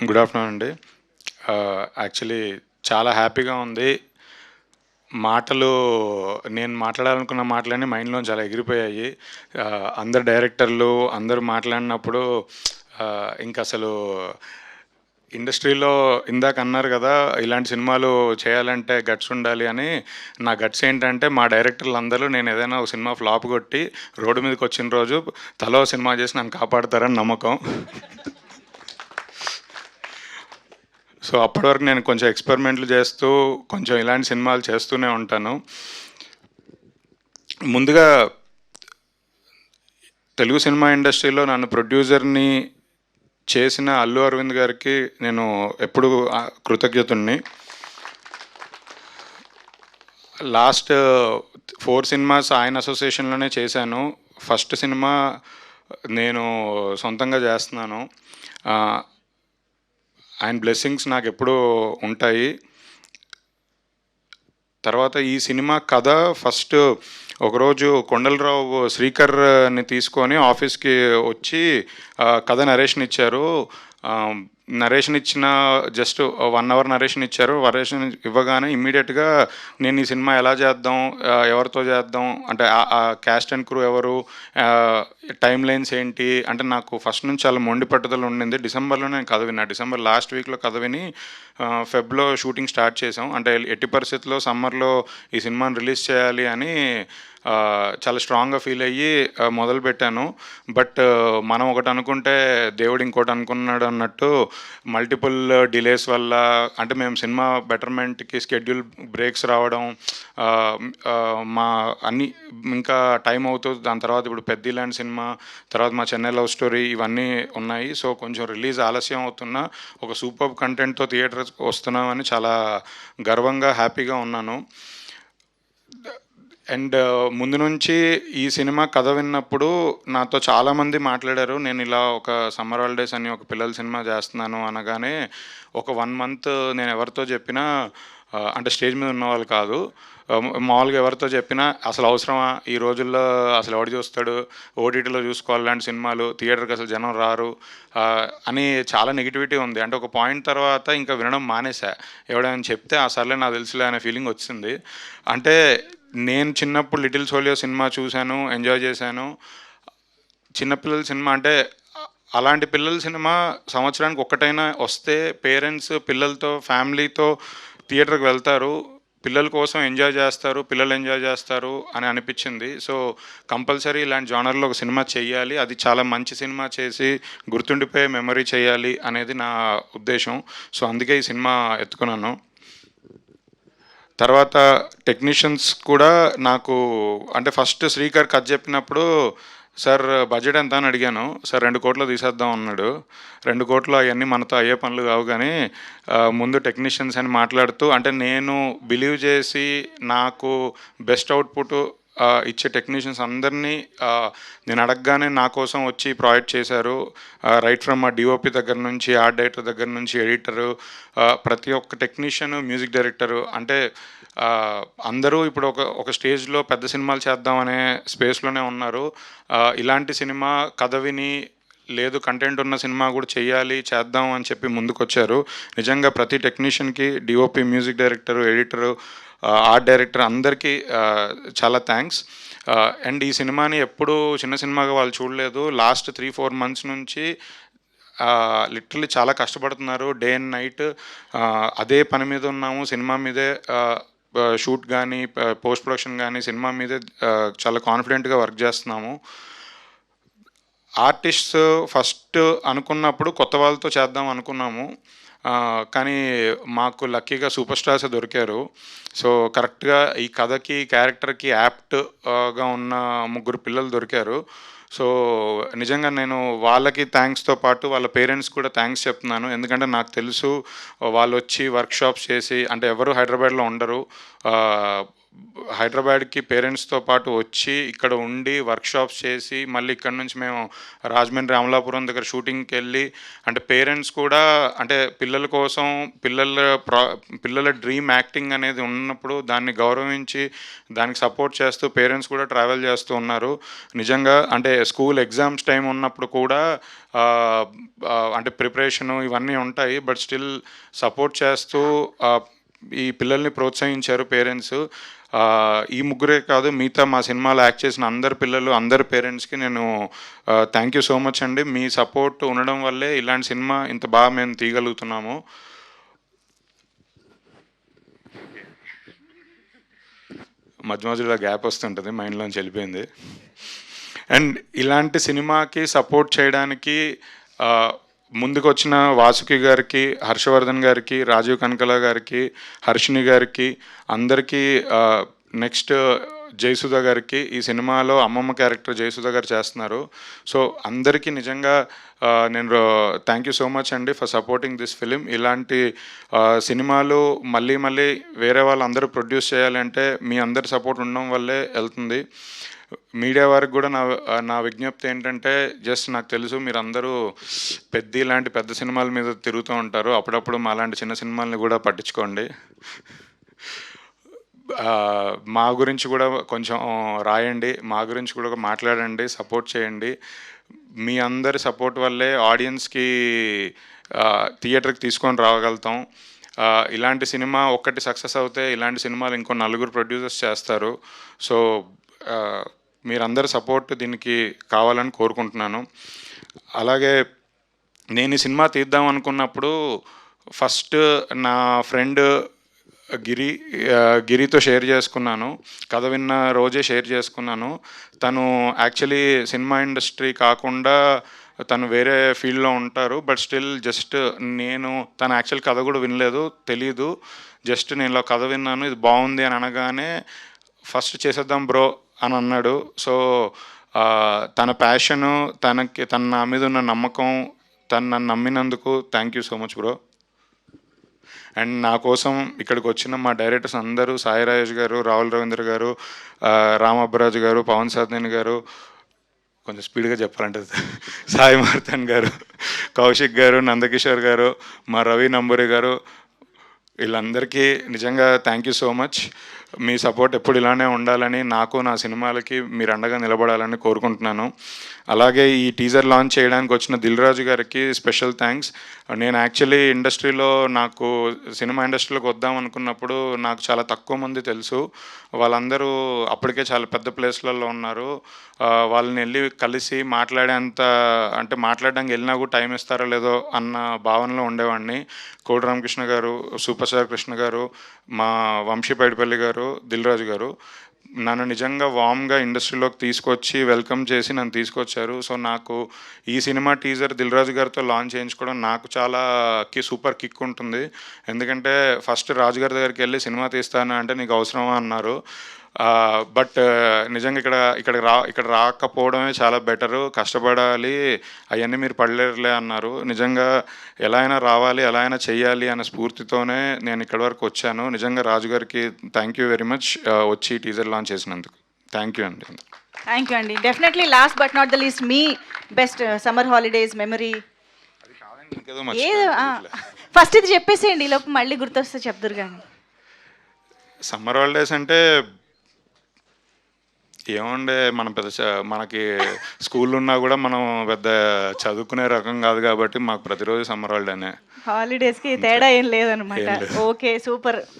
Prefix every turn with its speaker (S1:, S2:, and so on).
S1: Good afternoon అండి. Actually చాలా హ్యాపీగా ఉంది. మాటలు నేను మాట్లాడాలనుకున్న మాటలన్నీ మైండ్‌లోంచి అలా ఎగిరిపోయాయి. అందరు డైరెక్టర్లు అందరూ మాట్లాడినప్పుడు ఇంకసలు ఇండస్ట్రీలో ఇందాక అన్నారు గదా! ఇలాంటి సినిమాలు చేయాలంటే గట్స్ ఉండాలి అని. నా గట్స్ ఏంటంటే మా డైరెక్టర్లందరూ నేను ఏదైనా ఒక సినిమా ఫ్లాప్ కొట్టి రోడ్డు మీదకొచ్చిన రోజు తలో సినిమా చేసి నన్ను కాపాడతారని నమ్మకం. సో అప్పటి వరకు నేను కొంచెం ఎక్స్పెరిమెంట్లు చేస్తూ కొంచెం ఇలాంటి సినిమాలు చేస్తూనే ఉంటాను. ముందుగా తెలుగు సినిమా ఇండస్ట్రీలో నన్ను ప్రొడ్యూసర్ని చేసిన అల్లు అరవింద్ గారికి నేను ఎప్పుడు కృతజ్ఞతుణ్ణి. లాస్ట్ 4 సినిమాస్ ఆయన అసోసియేషన్లోనే చేశాను. ఫస్ట్ సినిమా నేను సొంతంగా చేస్తున్నాను. ఆయన బ్లెస్సింగ్స్ నాకు ఎప్పుడూ ఉంటాయి. తర్వాత ఈ సినిమా కథ ఫస్ట్ ఒకరోజు కొండలరావు శ్రీకర్ని తీసుకొని ఆఫీస్కి వచ్చి కథ నరేషన్ ఇచ్చారు. నరేషన్ ఇచ్చిన జస్ట్ 1 అవర్ నరేషన్ ఇచ్చారు. నరేషన్ ఇవ్వగానే ఇమ్మీడియట్గా నేను ఈ సినిమా ఎలా చేద్దాం, ఎవరితో చేద్దాం, అంటే ఆ క్యాస్ట్ అండ్ క్రూ ఎవరు, టైం లైన్స్ ఏంటి అంటే నాకు ఫస్ట్ నుంచి చాలా మొండి పట్టుదల ఉండింది. డిసెంబర్లో నేను కథ విన్నా. డిసెంబర్ లాస్ట్ వీక్లో కథ విని ఫెబ్లో షూటింగ్ స్టార్ట్ చేసాం. అంటే ఎట్టి పరిస్థితుల్లో సమ్మర్లో ఈ సినిమాని రిలీజ్ చేయాలి అని చాలా స్ట్రాంగ్గా ఫీల్ అయ్యి మొదలుపెట్టాను. బట్ మనం ఒకటి అనుకుంటే దేవుడు ఇంకోటి అనుకున్నాడు అన్నట్టు మల్టిపుల్ డిలేస్ వల్ల, అంటే మేము సినిమా బెటర్మెంట్కి స్కెడ్యూల్ బ్రేక్స్ రావడం, మా అన్ని ఇంకా టైం అవుతుంది. దాని తర్వాత ఇప్పుడు పెద్ద ఇలాంటి సినిమా, తర్వాత మా చెన్నై లవ్ స్టోరీ, ఇవన్నీ ఉన్నాయి. సో కొంచెం రిలీజ్ ఆలస్యం అవుతున్నా ఒక సూపర్ కంటెంట్తో థియేటర్కి వస్తున్నామని చాలా గర్వంగా హ్యాపీగా ఉన్నాను. అండ్ ముందు నుంచి ఈ సినిమా కథ విన్నప్పుడు నాతో చాలామంది మాట్లాడారు. నేను ఇలా ఒక సమ్మర్ హాలిడేస్ అని ఒక పిల్లల సినిమా చేస్తున్నాను అనగానే ఒక 1 మంత్ నేను ఎవరితో చెప్పినా, అంటే స్టేజ్ మీద ఉన్నవాళ్ళు కాదు, మామూలుగా ఎవరితో చెప్పినా అసలు అవసరమా ఈ రోజుల్లో, అసలు ఎవడు చూస్తాడు, ఓటీటీలో చూసుకోవాలి లాంటి సినిమాలు, థియేటర్కి అసలు జనం రారు అని చాలా నెగిటివిటీ ఉంది. అంటే ఒక పాయింట్ తర్వాత ఇంకా వినడం మానేసా. ఎవడైనా చెప్తే ఆ సర్లే నాకు తెలుసులే అనే ఫీలింగ్ వచ్చింది. అంటే నేను చిన్నప్పుడు లిటిల్ సోలియో సినిమా చూశాను, ఎంజాయ్ చేశాను. చిన్నపిల్లల సినిమా అంటే అలాంటి పిల్లల సినిమా సంవత్సరానికి ఒక్కటైనా వస్తే పేరెంట్స్ పిల్లలతో ఫ్యామిలీతో థియేటర్కి వెళ్తారు, పిల్లల కోసం ఎంజాయ్ చేస్తారు, పిల్లలు ఎంజాయ్ చేస్తారు అని అనిపించింది. సో కంపల్సరీ ఇలాంటి జానర్లో ఒక సినిమా చేయాలి, అది చాలా మంచి సినిమా చేసి గుర్తుండిపోయే మెమరీ చేయాలి అనేది నా ఉద్దేశం. సో అందుకే ఈ సినిమా ఎత్తుకున్నాను. తర్వాత టెక్నీషియన్స్ కూడా నాకు, అంటే ఫస్ట్ శ్రీకర్ కథ చెప్పినప్పుడు సార్ బడ్జెట్ ఎంత అని అడిగాను. సార్ 2 కోట్లు తీసేద్దాం అన్నాడు. 2 కోట్లు అవన్నీ మనతో అయ్యే పనులు కావు కానీ ముందు టెక్నీషియన్స్ అని మాట్లాడుతూ, అంటే నేను బిలీవ్ చేసి నాకు బెస్ట్ అవుట్పుట్ ఇచ్చే టెక్నీషియన్స్ అందరినీ నేను అడగగానే నా కోసం వచ్చి ప్రాజెక్ట్ చేశారు. రైట్ ఫ్రమ్ మా డిఓపి దగ్గర నుంచి, ఆర్ట్ డైరెక్టర్ దగ్గర నుంచి, ఎడిటరు, ప్రతి ఒక్క టెక్నీషియన్, మ్యూజిక్ డైరెక్టరు, అంటే అందరూ ఇప్పుడు ఒక స్టేజ్లో పెద్ద సినిమాలు చేద్దామనే స్పేస్లోనే ఉన్నారు. ఇలాంటి సినిమా కథ విని లేదు కంటెంట్ ఉన్న సినిమా కూడా చేయాలి, చేద్దాం అని చెప్పి ముందుకొచ్చారు. నిజంగా ప్రతి టెక్నీషియన్కి, DOP, music director, editor, art director అందరికీ చాలా థ్యాంక్స్. అండ్ ఈ సినిమాని ఎప్పుడూ చిన్న సినిమాగా వాళ్ళు చూడలేదు. లాస్ట్ 3-4 మంత్స్ నుంచి లిటరలీ చాలా కష్టపడుతున్నారు, డే అండ్ నైట్ అదే పని మీద ఉన్నాము. సినిమా మీదే షూట్ కానీ, పోస్ట్ ప్రొడక్షన్ కానీ సినిమా మీదే చాలా కాన్ఫిడెంట్గా వర్క్ చేస్తున్నాము. ఆర్టిస్ట్స్ ఫస్ట్ అనుకున్నప్పుడు కొత్త వాళ్ళతో చేద్దాం అనుకున్నాము, కానీ మాకు లక్కీగా సూపర్ స్టార్స్ దొరికారు. సో కరెక్ట్గా ఈ కథకి, క్యారెక్టర్కి యాప్ట్గా ఉన్న 3 పిల్లలు దొరికారు. సో నిజంగా నేను వాళ్ళకి థ్యాంక్స్తో పాటు వాళ్ళ పేరెంట్స్ కూడా థ్యాంక్స్ చెప్తున్నాను. ఎందుకంటే నాకు తెలుసు వాళ్ళు వచ్చి వర్క్షాప్స్ చేసి, అంటే ఎవరు హైదరాబాద్లో ఉండరు, హైదరాబాద్కి పేరెంట్స్తో పాటు వచ్చి ఇక్కడ ఉండి వర్క్షాప్స్ చేసి మళ్ళీ ఇక్కడ నుంచి మేము రాజమండ్రి అమలాపురం దగ్గర షూటింగ్కి వెళ్ళి, అంటే పేరెంట్స్ కూడా అంటే పిల్లల కోసం పిల్లల డ్రీమ్ యాక్టింగ్ అనేది ఉన్నప్పుడు దాన్ని గౌరవించి దానికి సపోర్ట్ చేస్తూ పేరెంట్స్ కూడా ట్రావెల్ చేస్తూ ఉన్నారు. నిజంగా అంటే స్కూల్ ఎగ్జామ్స్ టైం ఉన్నప్పుడు కూడా అంటే ప్రిపరేషను ఇవన్నీ ఉంటాయి, బట్ స్టిల్ సపోర్ట్ చేస్తూ ఈ పిల్లల్ని ప్రోత్సహించారు పేరెంట్స్. ఈ ముగ్గురే కాదు, మిగతా మా సినిమాలో యాక్ట్ చేసిన అందరు పిల్లలు, అందరు పేరెంట్స్కి నేను థ్యాంక్ యూ సో మచ్ అండి. మీ సపోర్ట్ ఉండడం వల్లే ఇలాంటి సినిమా ఇంత బాగా మేము తీయగలుగుతున్నాము. మధ్య మధ్యలో గ్యాప్ వస్తుంటుంది, మైండ్లోంచి వెళ్ళిపోయింది. అండ్ ఇలాంటి సినిమాకి సపోర్ట్ చేయడానికి ముందుకు వచ్చిన వాసుకి గారికి, హర్షవర్ధన్ గారికి, రాజీవ్ కనకల గారికి, హర్షిని గారికి, అందరికీ, నెక్స్ట్ జయసుధ గారికి, ఈ సినిమాలో అమ్మమ్మ క్యారెక్టర్ జయసుధ గారు చేస్తున్నారు. సో అందరికీ నిజంగా నేను థ్యాంక్ యూ సో మచ్ అండి ఫర్ సపోర్టింగ్ దిస్ ఫిలిం. ఇలాంటి సినిమాలు మళ్ళీ మళ్ళీ వేరే వాళ్ళు అందరూ ప్రొడ్యూస్ చేయాలంటే మీ అందరి సపోర్ట్ ఉండడం వల్లే వెళ్తుంది. మీడియా వారికి కూడా నా విజ్ఞప్తి ఏంటంటే, జస్ట్ నాకు తెలుసు మీరందరూ ఇలాంటి పెద్ద సినిమాల మీద తిరుగుతూ ఉంటారు, అప్పుడప్పుడు మా లాంటి చిన్న సినిమాలని కూడా పట్టించుకోండి. మా గురించి కూడా కొంచెం రాయండి, మా గురించి కూడా మాట్లాడండి, సపోర్ట్ చేయండి. మీ అందరి సపోర్ట్ వల్లే ఆడియన్స్కి థియేటర్కి తీసుకొని రాగలుగుతాం. ఇలాంటి సినిమా ఒక్కటి సక్సెస్ అవుతే ఇలాంటి సినిమాలు ఇంకో 4 ప్రొడ్యూసర్స్ చేస్తారు. సో మీరందరి సపోర్ట్ దీనికి కావాలని కోరుకుంటున్నాను. అలాగే నేను ఈ సినిమా తీద్దాం అనుకున్నప్పుడు ఫస్ట్ నా ఫ్రెండ్ గిరితో షేర్ చేసుకున్నాను, కథ విన్న రోజే షేర్ చేసుకున్నాను. తను యాక్చువల్లీ సినిమా ఇండస్ట్రీ కాకుండా తను వేరే ఫీల్డ్లో ఉంటారు, బట్ స్టిల్ జస్ట్ తను యాక్చువల్ కథ కూడా వినలేదు, తెలీదు. జస్ట్ నేను ఇలా కథ విన్నాను, ఇది బాగుంది అని అనగానే ఫస్ట్ చేసేద్దాం బ్రో అని అన్నాడు. సో తన ప్యాషను, తన నా మీద ఉన్న నమ్మకం, తను నన్ను నమ్మినందుకు thank you so much bro. And నా కోసం ఇక్కడికి వచ్చిన మా డైరెక్టర్స్ అందరూ, సాయి రాజేష్ గారు, రాహుల్ రవీంద్ర గారు, రామబ్బరాజు గారు, పవన్ సాధనేని గారు, కొంచెం స్పీడ్గా చెప్పాలంటే సాయి మార్తన్ గారు, కౌశిక్ గారు, నందకిషోర్ గారు, మా రవి నంబూరి గారు, వీళ్ళందరికీ నిజంగా thank you so much. Me support ఎప్పుడు ఇలానే ఉండాలని, నాకు నా సినిమాలకి మీరు అండగా నిలబడాలని కోరుకుంటున్నాను. అలాగే ఈ టీజర్ లాంచ్ చేయడానికి వచ్చిన దిల్ రాజు గారికి స్పెషల్ థ్యాంక్స్. నేను యాక్చువల్లీ నాకు సినిమా ఇండస్ట్రీలోకి వద్దాం అనుకున్నప్పుడు నాకు చాలా తక్కువ మంది తెలుసు. వాళ్ళందరూ అప్పటికే చాలా పెద్ద ప్లేస్లలో ఉన్నారు. వాళ్ళని వెళ్ళి కలిసి మాట్లాడడానికి వెళ్ళినా కూడా టైం ఇస్తారో లేదో అన్న భావనలో ఉండేవాడిని. కోడి రామకృష్ణ గారు, సూపర్ స్టార్ కృష్ణ గారు, మా వంశీ పైడిపల్లి గారు, దిల్ రాజు గారు నన్ను నిజంగా వామ్గా ఇండస్ట్రీలోకి తీసుకొచ్చి వెల్కమ్ చేసి నన్ను తీసుకొచ్చారు. సో నాకు ఈ సినిమా టీజర్ దిల్ రాజు గారితో లాంచ్ చేయించుకోవడం నాకు చాలా సూపర్ కిక్ ఉంటుంది. ఎందుకంటే ఫస్ట్ రాజు గారి దగ్గరికి వెళ్ళి సినిమా తీస్తాను అంటే నీకు అవసరమా అన్నారు. బట్ నిజంగా ఇక్కడ రాకపోవడమే చాలా బెటరు, కష్టపడాలి, అవన్నీ మీరు పడలేరులే అన్నారు. నిజంగా ఎలా అయినా రావాలి, ఎలా అయినా చెయ్యాలి అనే స్ఫూర్తితోనే నేను ఇక్కడి వరకు వచ్చాను. నిజంగా రాజుగారికి థ్యాంక్ యూ వెరీ మచ్ వచ్చి టీజర్ లాంచ్ చేసినందుకు. థ్యాంక్ యూ అండి.
S2: థ్యాంక్ యూ అండి. Definitely last but not the least, me best summer holidays memory first ఇది చెప్పేసేయండి, ఈ లోపు మళ్ళీ గుర్తొస్తే చెప్తారు. కానీ
S1: సమ్మర్ హాలిడేస్ అంటే ఏముండే, మనం మనకి స్కూల్ ఉన్నా కూడా మనం పెద్ద చదువుకునే రకం కాదు కాబట్టి మాకు ప్రతిరోజు సమ్మర్ హాలిడేనే.
S2: హాలిడేస్కి తేడా ఏం లేదనమాట. Okay, super.